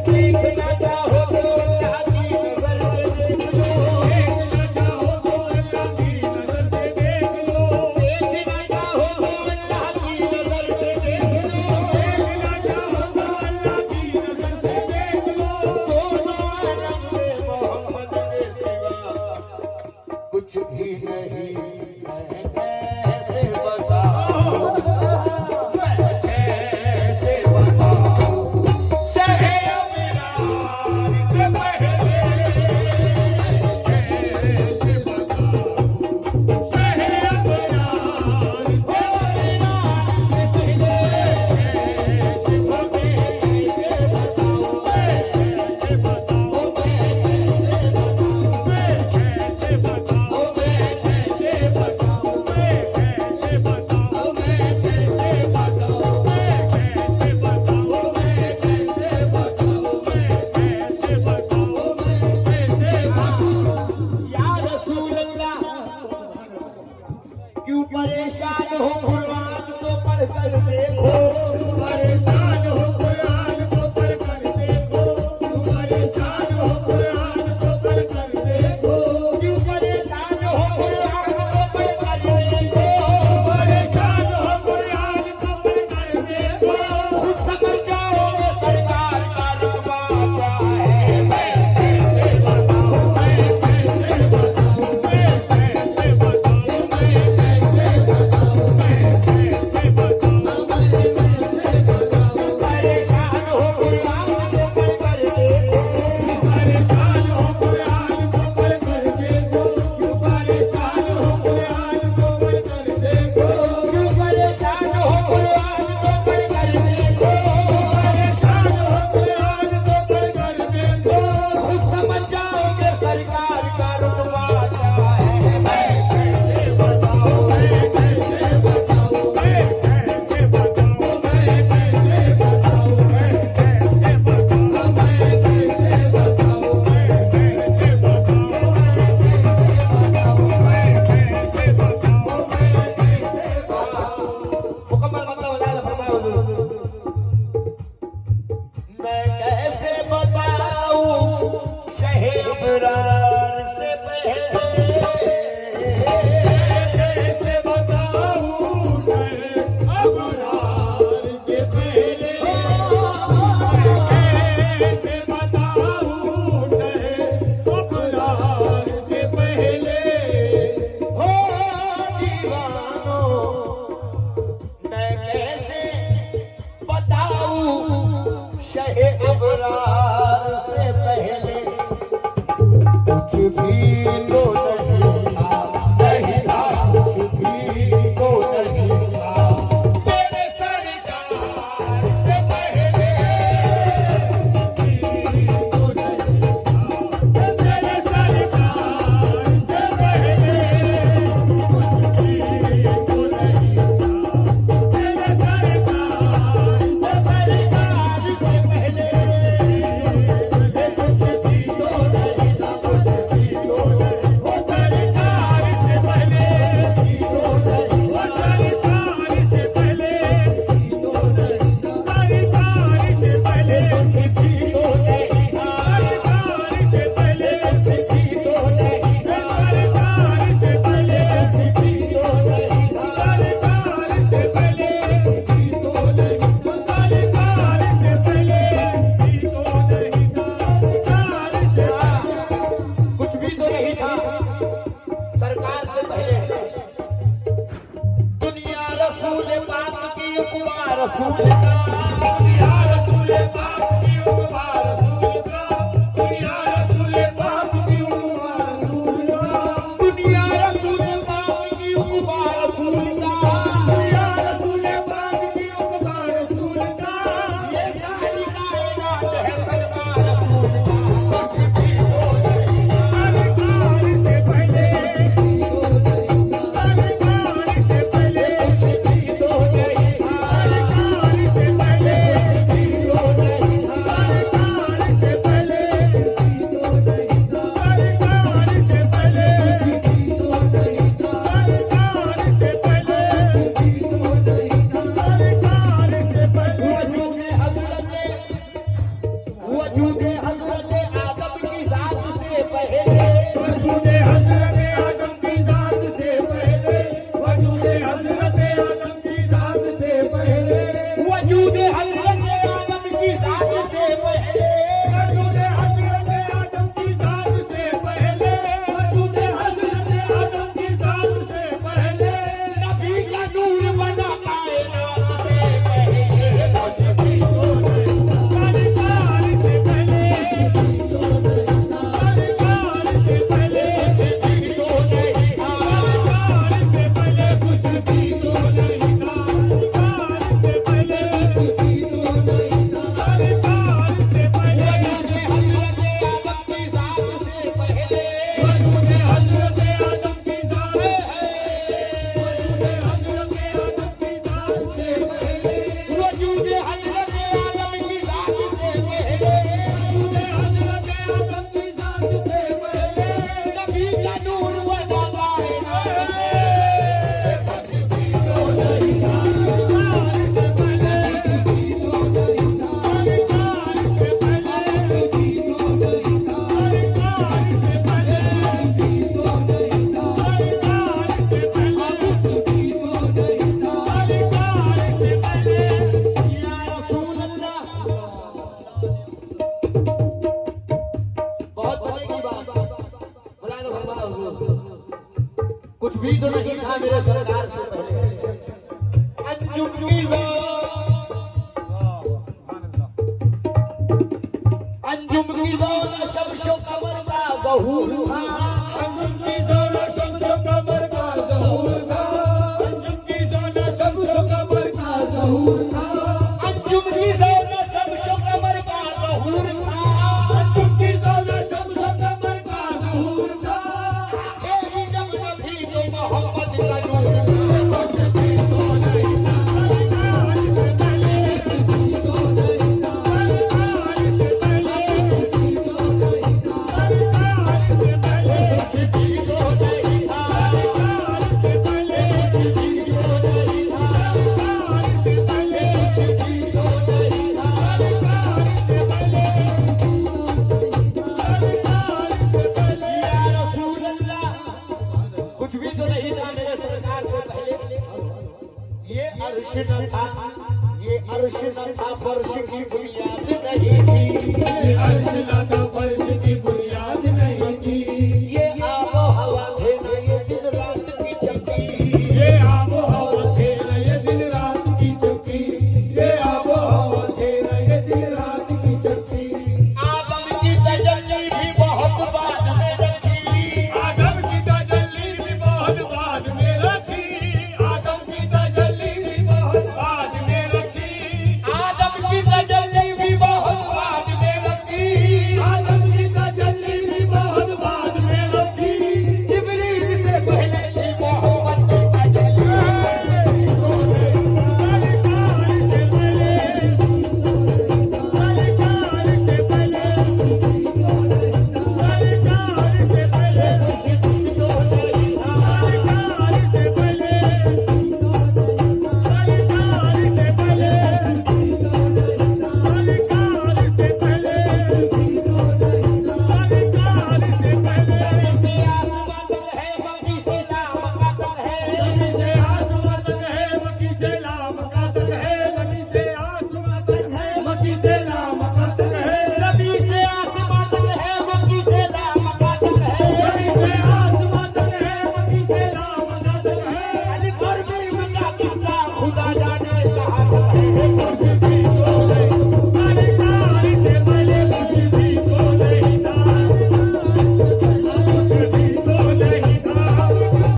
देखना चाहो तो अल्लाह की नजर से देख लो, देखना चाहो तो अल्लाह की नजर से देख लो, देखना चाहो तो अल्लाह की नजर से देख लो, देखना चाहो तो अल्लाह की नजर से देख लो। दोनों आलम में मोहम्मद के सिवा कुछ भी नहीं है, कैसे बताओ, कैसे बताओ। शहे अबरार से पहले कैसे बताओ, शहे अबरार से पहले कैसे बताओ, कैसे बताओ, कैसे बताओ, कैसे बताओ, कैसे बताओ, कैसे बताओ, मैं कैसे बताऊं, मैं कैसे बताऊं, मैं कैसे बताऊं, मैं कैसे बताऊं, मैं कैसे बताऊं। या रसूल अल्लाह क्यों परेशान हो, कुरान को पढ़कर देखो, क्यों परेशान हो, कुरान को पढ़कर देखो, क्यों परेशान हो, कुरान को पढ़कर देखो, क्यों परेशान हो, कुरान को पढ़कर देखो, परेशान हो, कुरान को पढ़कर देखो। खुद समझ जाओगे सरकार का रुतबा क्या है। मैं कैसे बताऊं, मैं कैसे बताऊं, मैं कैसे बताऊं, मैं कैसे बताऊं, मैं कैसे बताऊं, मैं कैसे बताऊं। परेशान हो, कुरान को पढ़कर देखो, परेशान हो, कुरान को पढ़कर देखो, क्यों परेशान हो, कुरान को पढ़कर देखो, क्यों परेशान हो, कुरान को पढ़कर देखो, परेशान हो, कुरान को पढ़कर देखो। खुद समझ जाओगे सरकार का रुतबा क्या है। मैं कैसे बताऊं, मैं कैसे बताऊं, मैं कैसे बताऊं, मैं कैसे बताऊं, मैं कैसे बताऊं, मैं कैसे बताऊं, मैं कैसे बताऊं, मैं कैसे बताऊं, मैं कैसे बताऊं। मुकम्मल मतलब वजाहत फरमाओ हुजूर। मैं कैसे बताऊं शहे अबरार से पहले, कैसे बताऊं शहे अबरार से पहले, कैसे बताऊं शहे अबरार से पहले। हो दीवानों मैं कैसे बताऊं शहे अबरार से पहले। कुछ भी तो नहीं था, नहीं था, कुछ भी तो नहीं था तेरे सरकार से पहले। कुछ भी तो नहीं था तेरे सरकार से पहले, कुछ भी तो नहीं था तेरे सरकार से सरकार से पहले। कुछ भी तो नहीं था, कुछ भी तो नहीं, वो सरकार से पहले तो नहीं, वो सरकार से पहले तो नहीं, सरकार से पहले कुछ भी तो नहीं था, सरकार से पहले कुछ भी तो नहीं था, सरकार से पहले कुछ भी तो नहीं था, सरकार से पहले कुछ भी तो नहीं था, सरकार से पहले भी तो नहीं था, कुछ भी तो नहीं था सरकार से पहले। दुनिया रसूल पाक की उकबा रसूल का, दुनिया रसूल पाक की उकबा रसूल का, दुनिया रसूल पाक की उकबा रसूल का, दुनिया रसूल पाक की उकबा रसूल का, दुनिया रसूल पाक की उकबा रसूल का। ये सारी कायनात है सदका रसूल का। कुछ भी तो नहीं था सरकार से पहले, सरकार से पहले कुछ भी तो नहीं था, सरकार से पहले कुछ भी तो नहीं था, सरकार से पहले कुछ भी तो नहीं था, सरकार से पहले कुछ भी तो नहीं था, सरकार से पहले कुछ भी तो नहीं था, सरकार से पहले। वजूद हज़रत वजूद हजरत आदम की जात से पहले, वजूद हजरत आदम की जात से पहले, वजूद हजरत आदम की जात से पहले, वजूद हजरत आदम की जात से पहले, वजूद हजरत आदम की जात से पहले, वजूद हजरत आदम की जात से पहले, नबी का नूर बना कायनात से पहले, कुछ भी तो नहीं था सरकार से पहले, सरकार से पहले, कुछ भी तो नहीं था, सरकार से पहले कुछ भी तो नहीं था, सरकार से पहले कुछ भी तो नहीं था, सरकार से पहले वजूद हजरत आदम की जात से पहले, वजूद हजरत आदम की जात से पहले, वजूद हजरत आदम की जात से वजूद हजरत आदम की जात से पहले, नबी का नूर बना कायनात से, कुछ भी तो नहीं था सरकार से पहले, कुछ भी तो नहीं था सरकार से पहले, कुछ भी तो नहीं था सरकार से पहले, कुछ भी तो नहीं था सरकार से पहले, कुछ भी तो नहीं था सरकार से पहले। या रसूल अल्लाह। बहुत बड़े की बात, बुला लो फरमा हुजूर। कुछ भी तो नहीं था मेरे सरकार से पहले, अंजुम की अंजुम की शमशो कमर का ज़हूर था,